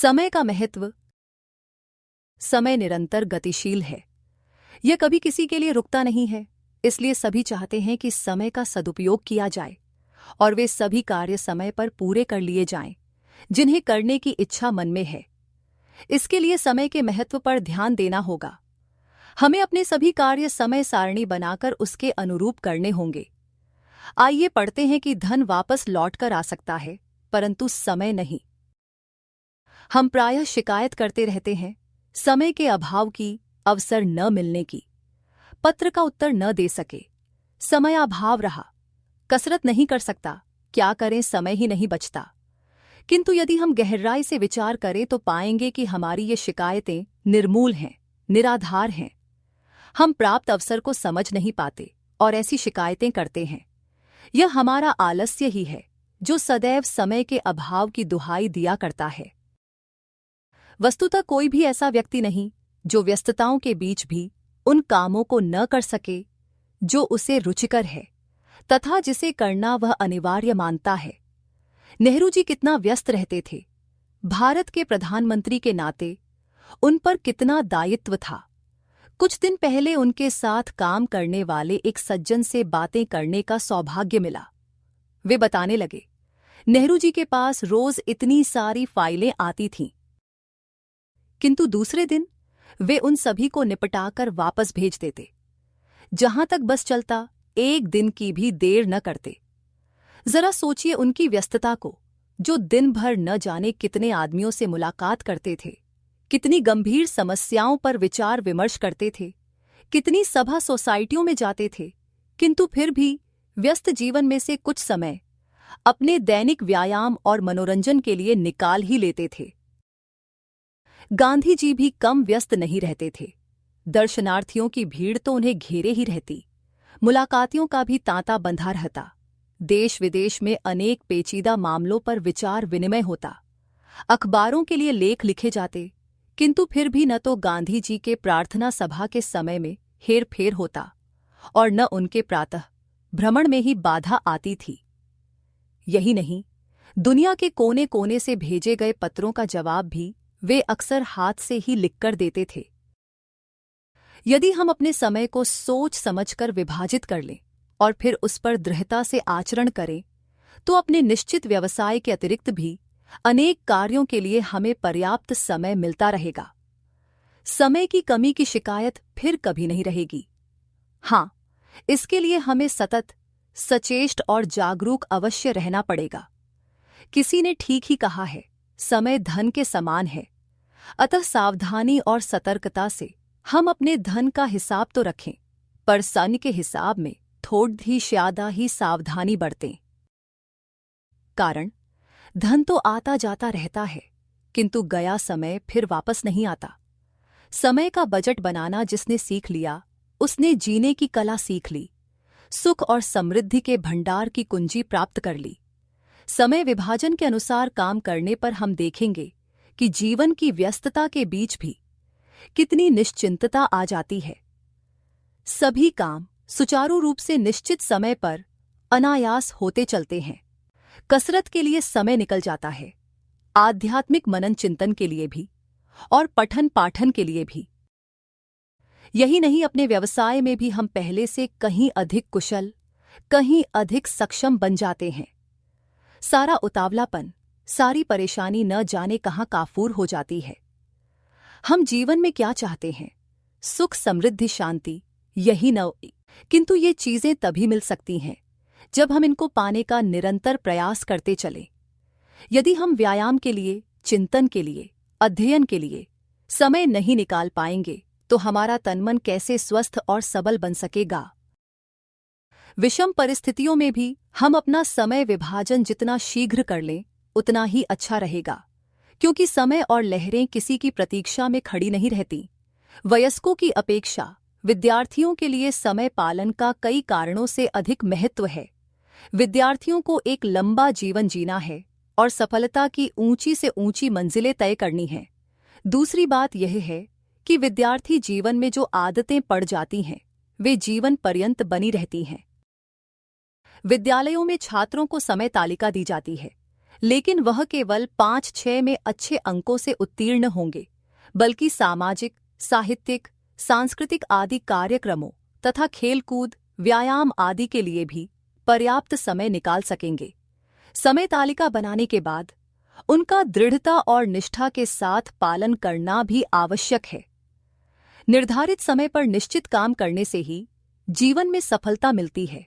समय का महत्व। समय निरंतर गतिशील है। यह कभी किसी के लिए रुकता नहीं है। इसलिए सभी चाहते हैं कि समय का सदुपयोग किया जाए और वे सभी कार्य समय पर पूरे कर लिए जाएं, जिन्हें करने की इच्छा मन में है। इसके लिए समय के महत्व पर ध्यान देना होगा। हमें अपने सभी कार्य समय सारणी बनाकर उसके अनुरूप करने होंगे। आइए पढ़ते हैं कि धन वापस लौटकर आ सकता है, परंतु समय नहीं। हम प्रायः शिकायत करते रहते हैं समय के अभाव की, अवसर न मिलने की, पत्र का उत्तर न दे सके, समयाभाव रहा, कसरत नहीं कर सकता, क्या करें, समय ही नहीं बचता। किंतु यदि हम गहराई से विचार करें तो पाएंगे कि हमारी ये शिकायतें निर्मूल हैं, निराधार हैं। हम प्राप्त अवसर को समझ नहीं पाते और ऐसी शिकायतें करते हैं। यह हमारा आलस्य ही है जो सदैव समय के अभाव की दुहाई दिया करता है। वस्तुतः कोई भी ऐसा व्यक्ति नहीं जो व्यस्तताओं के बीच भी उन कामों को न कर सके जो उसे रुचिकर है तथा जिसे करना वह अनिवार्य मानता है। नेहरू जी कितना व्यस्त रहते थे। भारत के प्रधानमंत्री के नाते उन पर कितना दायित्व था। कुछ दिन पहले उनके साथ काम करने वाले एक सज्जन से बातें करने का सौभाग्य मिला। वे बताने लगे, नेहरू जी के पास रोज इतनी सारी फाइलें आती थीं, किंतु दूसरे दिन वे उन सभी को निपटाकर वापस भेज देते। जहां तक बस चलता, एक दिन की भी देर न करते। जरा सोचिए उनकी व्यस्तता को, जो दिन भर न जाने कितने आदमियों से मुलाकात करते थे, कितनी गंभीर समस्याओं पर विचार विमर्श करते थे, कितनी सभा सोसाइटियों में जाते थे, किंतु फिर भी व्यस्त जीवन में से कुछ समय अपने दैनिक व्यायाम और मनोरंजन के लिए निकाल ही लेते थे। गांधी जी भी कम व्यस्त नहीं रहते थे। दर्शनार्थियों की भीड़ तो उन्हें घेरे ही रहती, मुलाकातियों का भी तांता बंधा रहता। देश विदेश में अनेक पेचीदा मामलों पर विचार विनिमय होता, अखबारों के लिए लेख लिखे जाते, किंतु फिर भी न तो गांधी जी के प्रार्थना सभा के समय में हेर फेर होता और न उनके प्रातः भ्रमण में ही बाधा आती थी। यही नहीं, दुनिया के कोने कोने से भेजे गए पत्रों का जवाब भी वे अक्सर हाथ से ही लिखकर देते थे। यदि हम अपने समय को सोच समझकर विभाजित कर लें और फिर उस पर दृढ़ता से आचरण करें तो अपने निश्चित व्यवसाय के अतिरिक्त भी अनेक कार्यों के लिए हमें पर्याप्त समय मिलता रहेगा। समय की कमी की शिकायत फिर कभी नहीं रहेगी। हाँ, इसके लिए हमें सतत सचेष्ट और जागरूक अवश्य रहना पड़ेगा। किसी ने ठीक ही कहा है, समय धन के समान है, अतः सावधानी और सतर्कता से हम अपने धन का हिसाब तो रखें, पर सन के हिसाब में थोड़ी ज्यादा ही सावधानी बरतें। कारण, धन तो आता जाता रहता है, किंतु गया समय फिर वापस नहीं आता। समय का बजट बनाना जिसने सीख लिया, उसने जीने की कला सीख ली, सुख और समृद्धि के भंडार की कुंजी प्राप्त कर ली। समय विभाजन के अनुसार काम करने पर हम देखेंगे कि जीवन की व्यस्तता के बीच भी कितनी निश्चिंतता आ जाती है। सभी काम सुचारू रूप से निश्चित समय पर अनायास होते चलते हैं। कसरत के लिए समय निकल जाता है, आध्यात्मिक मनन चिंतन के लिए भी और पठन पाठन के लिए भी। यही नहीं, अपने व्यवसाय में भी हम पहले से कहीं अधिक कुशल, कहीं अधिक सक्षम बन जाते हैं। सारा उतावलापन, सारी परेशानी न जाने कहाँ काफूर हो जाती है। हम जीवन में क्या चाहते हैं? सुख, समृद्धि, शांति, यही न, किंतु ये चीजें तभी मिल सकती हैं जब हम इनको पाने का निरंतर प्रयास करते चलें। यदि हम व्यायाम के लिए, चिंतन के लिए, अध्ययन के लिए समय नहीं निकाल पाएंगे तो हमारा तन मन कैसे स्वस्थ और सबल बन सकेगा? विषम परिस्थितियों में भी हम अपना समय विभाजन जितना शीघ्र कर लें उतना ही अच्छा रहेगा, क्योंकि समय और लहरें किसी की प्रतीक्षा में खड़ी नहीं रहती। वयस्कों की अपेक्षा विद्यार्थियों के लिए समय पालन का कई कारणों से अधिक महत्व है। विद्यार्थियों को एक लंबा जीवन जीना है और सफलता की ऊंची से ऊंची मंजिलें तय करनी हैं। दूसरी बात यह है कि विद्यार्थी जीवन में जो आदतें पड़ जाती हैं वे जीवन पर्यंत बनी रहती हैं। विद्यालयों में छात्रों को समय तालिका दी जाती है, लेकिन वह केवल 5-6 में अच्छे अंकों से उत्तीर्ण होंगे, बल्कि सामाजिक, साहित्यिक, सांस्कृतिक आदि कार्यक्रमों तथा खेलकूद, व्यायाम आदि के लिए भी पर्याप्त समय निकाल सकेंगे। समय तालिका बनाने के बाद उनका दृढ़ता और निष्ठा के साथ पालन करना भी आवश्यक है। निर्धारित समय पर निश्चित काम करने से ही जीवन में सफलता मिलती है।